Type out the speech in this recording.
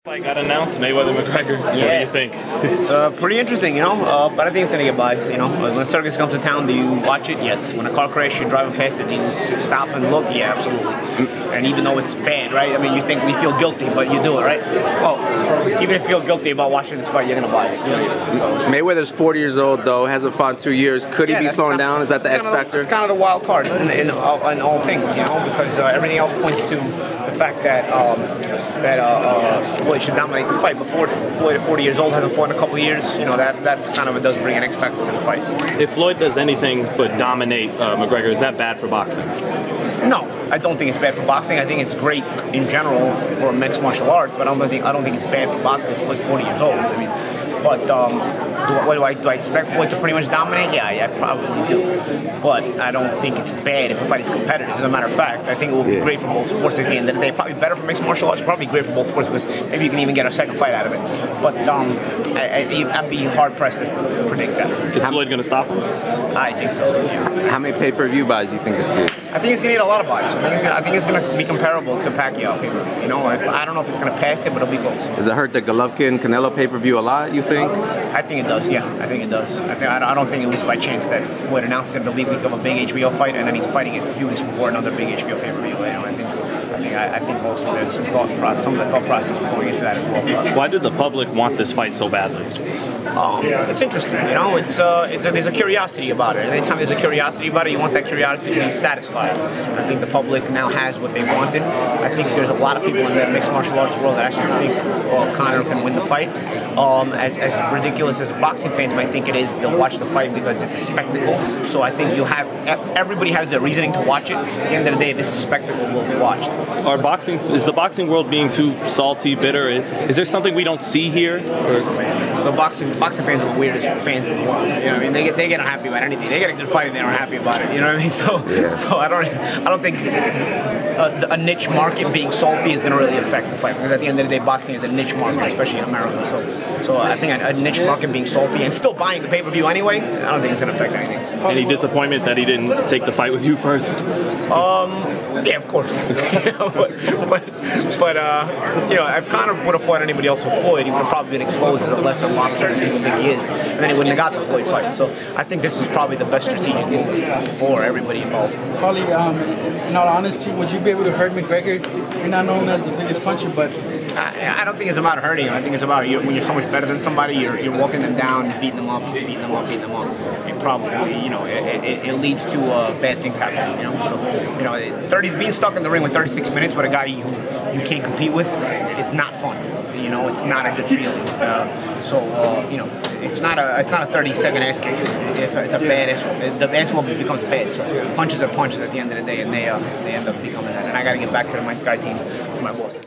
Fight got announced, Mayweather-McGregor. What do you think? It's pretty interesting, but I think it's going to get biased, When circus comes to town, do you watch it? Yes. When a car crash, you're driving past it, do you stop and look? Yeah, absolutely. And even though it's bad, right? I mean, you think we feel guilty, but you do it, right? Well, even if you feel guilty about watching this fight, you're going to buy it. So Mayweather's 40 years old, though, hasn't fought in 2 years. Could he be slowing down? Is that the X factor? It's kind of the wild card in all things, because everything else points to the fact that Floyd should dominate the fight. Before Floyd at 40 years old hasn't fought in a couple of years, that kind of does bring an X factor to the fight. If Floyd does anything but dominate McGregor, is that bad for boxing? No, I don't think it's bad for boxing. I think it's great in general for mixed martial arts, but I don't think it's bad for boxing. Floyd's 40 years old. I mean, but do I expect Floyd to pretty much dominate? Yeah, I probably do. But I don't think it's bad if a fight is competitive. As a matter of fact, I think it will be great for both sports at the end of the day. Probably better for mixed martial arts. Probably great for both sports because maybe you can even get a second fight out of it. But I'd be hard pressed to predict that. Is Floyd going to stop him? I think so. Yeah. How many pay-per-view buys do you think this could? I think it's going to get a lot of buys. I think it's going to be comparable to Pacquiao pay-per-view. I don't know if it's going to pass it, but it'll be close. Does it hurt the Golovkin-Canelo pay-per-view a lot, you think? I think it does, yeah. I think it does. I don't think it was by chance that Floyd announced that it'll be a week of a big HBO fight, and then he's fighting it a few weeks before another big HBO pay-per-view. I think also there's some of the thought process going into that as well. Why did the public want this fight so badly? It's interesting, there's a curiosity about it. Anytime there's a curiosity about it, you want that curiosity to be satisfied. I think the public now has what they wanted. I think there's a lot of people in the mixed martial arts world that actually think Conor can win the fight. As ridiculous as boxing fans might think it is, they'll watch the fight because it's a spectacle. So I think everybody has their reasoning to watch it. At the end of the day, this spectacle will be watched. Is the boxing world being too salty, bitter? Is there something we don't see here? The boxing fans are the weirdest fans in the world. They get unhappy about anything. They get a good fight and they're unhappy about it. You know what I mean? So I don't think a niche market being salty is going to really affect the fight, because at the end of the day, boxing is a niche market, especially in America. So I think a niche market being salty and still buying the pay-per-view anyway, I don't think it's going to affect anything. Any disappointment that he didn't take the fight with you first? Yeah, of course. But if Conor would have fought anybody else with Floyd, he would have probably been exposed as a lesser boxer than people think he is, and then he wouldn't have got the Floyd fight. So I think this is probably the best strategic move for everybody involved. Paulie, in all honesty, would you be able to hurt McGregor? You're not known as the biggest puncher, but I don't think it's about hurting him. I think it's about when you're so much better than somebody, you're walking them down, beating them up. It probably, it leads to bad things happening. So, being stuck in the ring with 36 minutes with a guy you can't compete with, it's not fun. It's not a good feeling. It's not a 30-second ass kick. It's a bad ass. The ass whooping becomes bad. So punches are punches at the end of the day, and they end up becoming that. And I got to get back to my Sky team, to my bosses.